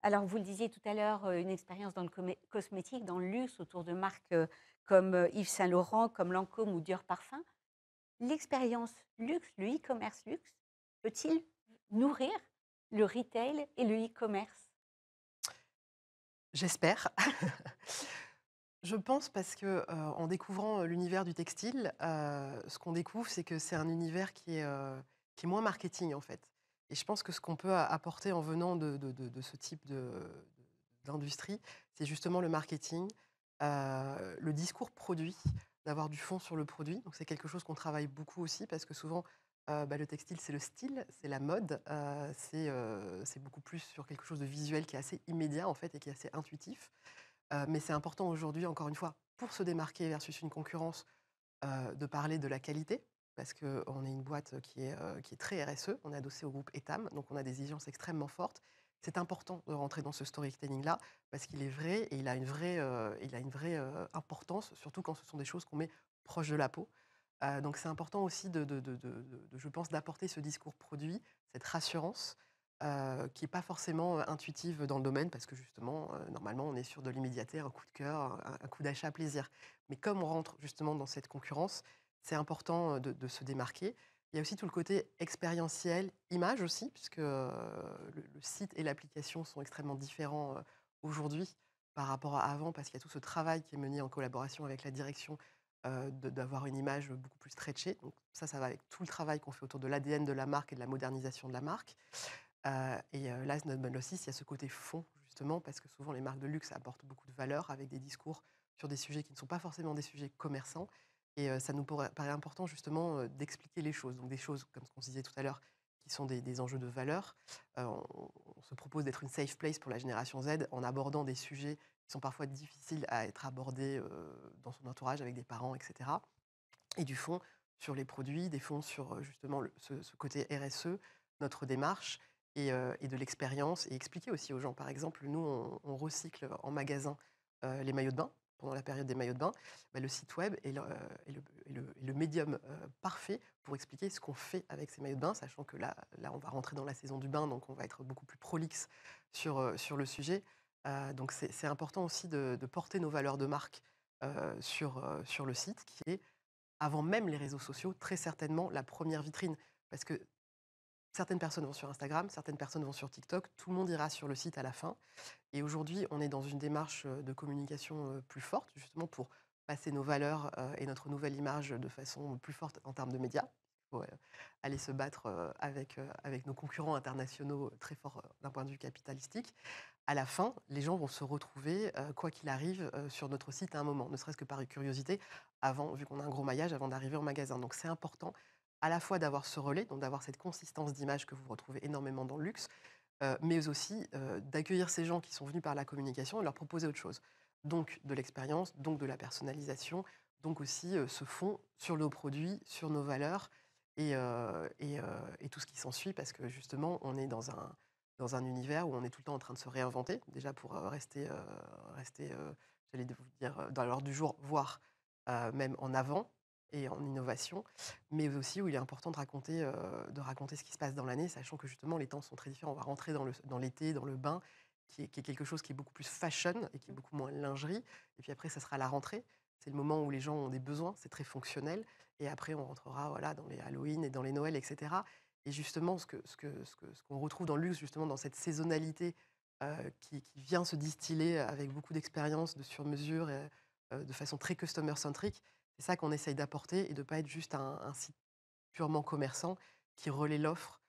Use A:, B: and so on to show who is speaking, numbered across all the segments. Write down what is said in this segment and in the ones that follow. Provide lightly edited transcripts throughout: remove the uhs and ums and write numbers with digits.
A: Alors, vous le disiez tout à l'heure, une expérience dans le cosmétique, dans le luxe, autour de marques, comme, Yves Saint Laurent, comme Lancôme ou Dior Parfum. L'expérience luxe, le e-commerce luxe, peut-il nourrir le retail et le e-commerce?
B: J'espère. Je pense parce que, en découvrant, l'univers du textile, ce qu'on découvre, c'est que c'est un univers qui est moins marketing, en fait. Et je pense que ce qu'on peut apporter en venant de ce type d'industrie, c'est justement le marketing, le discours produit, d'avoir du fond sur le produit. Donc c'est quelque chose qu'on travaille beaucoup aussi parce que souvent, le textile, c'est le style, c'est la mode, c'est beaucoup plus sur quelque chose de visuel qui est assez immédiat, en fait, et qui est assez intuitif. Mais c'est important aujourd'hui, encore une fois, pour se démarquer versus une concurrence, de parler de la qualité, parce qu'on est une boîte qui est très RSE. On est adossé au groupe Etam, donc on a des exigences extrêmement fortes. C'est important de rentrer dans ce storytelling-là, parce qu'il est vrai et il a une vraie importance, surtout quand ce sont des choses qu'on met proche de la peau. Donc c'est important aussi je pense, d'apporter ce discours produit, cette rassurance, qui est pas forcément, intuitive dans le domaine parce que justement, normalement, on est sur de l'immédiateté, un coup de cœur, un coup d'achat plaisir. Mais comme on rentre justement dans cette concurrence, c'est important, de se démarquer. Il y a aussi tout le côté expérientiel, image aussi, puisque, le site et l'application sont extrêmement différents, aujourd'hui par rapport à avant, parce qu'il y a tout ce travail qui est mené en collaboration avec la direction, d'avoir une image beaucoup plus stretchée. Donc ça va avec tout le travail qu'on fait autour de l'ADN de la marque et de la modernisation de la marque. Last but not least, il y a ce côté fond, justement, parce que souvent les marques de luxe apportent beaucoup de valeur avec des discours sur des sujets qui ne sont pas forcément des sujets commerçants. Ça nous paraît important, justement, d'expliquer les choses. Donc des choses, comme ce qu'on se disait tout à l'heure, qui sont des enjeux de valeur. On se propose d'être une safe place pour la génération Z en abordant des sujets qui sont parfois difficiles à être abordés dans son entourage avec des parents, etc. Et du fond sur les produits, des fonds sur, justement ce côté RSE, notre démarche et de l'expérience et expliquer aussi aux gens. Par exemple, nous, on recycle en magasin, les maillots de bain, pendant la période des maillots de bain. Le site web est le médium, parfait pour expliquer ce qu'on fait avec ces maillots de bain, sachant que là, on va rentrer dans la saison du bain, donc on va être beaucoup plus prolixe sur le sujet. Donc c'est important aussi de porter nos valeurs de marque, sur le site qui est avant même les réseaux sociaux, très certainement la première vitrine. Parce que certaines personnes vont sur Instagram, certaines personnes vont sur TikTok, tout le monde ira sur le site à la fin. Et aujourd'hui, on est dans une démarche de communication plus forte, justement pour passer nos valeurs et notre nouvelle image de façon plus forte en termes de médias. Il faut aller se battre avec nos concurrents internationaux très forts d'un point de vue capitalistique. À la fin, les gens vont se retrouver, quoi qu'il arrive, sur notre site à un moment, ne serait-ce que par curiosité, avant, vu qu'on a un gros maillage, avant d'arriver en magasin. Donc c'est important à la fois d'avoir ce relais, donc d'avoir cette consistance d'image que vous retrouvez énormément dans le luxe, mais aussi, d'accueillir ces gens qui sont venus par la communication et leur proposer autre chose. Donc de l'expérience, donc de la personnalisation, donc aussi, ce fond sur nos produits, sur nos valeurs et tout ce qui s'ensuit parce que justement, on est dans un univers où on est tout le temps en train de se réinventer, déjà pour, rester, j'allais vous dire, dans l'ordre du jour, voire, même en avant et en innovation, mais aussi où il est important de raconter ce qui se passe dans l'année, sachant que justement les temps sont très différents. On va rentrer dans l'été, dans le bain, qui est quelque chose qui est beaucoup plus fashion et qui est
A: Mmh.
B: beaucoup moins lingerie. Et puis après, ça sera la rentrée. C'est le moment où les gens ont des besoins, c'est très fonctionnel. Et après, on rentrera voilà, dans les Halloween et dans les Noëls, etc. Et justement, ce qu'on retrouve dans le luxe, justement, dans cette saisonnalité qui vient se distiller avec beaucoup d'expérience, de sur-mesure, de façon très customer-centric, c'est ça qu'on essaye d'apporter et de ne pas être juste un site purement commerçant qui relaie l'offre,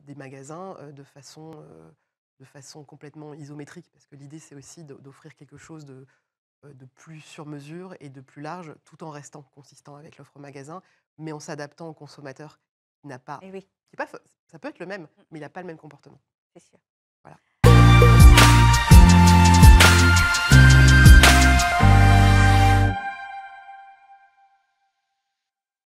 B: des magasins, de façon complètement isométrique. Parce que l'idée, c'est aussi d'offrir quelque chose de plus sur mesure et de plus large, tout en restant consistant avec l'offre magasin, mais en s'adaptant au consommateur qui n'a pas
A: Et oui,
B: qui est pas f ça peut être le même,
A: mmh,
B: mais il n'a pas le même comportement.
A: c'est sûr.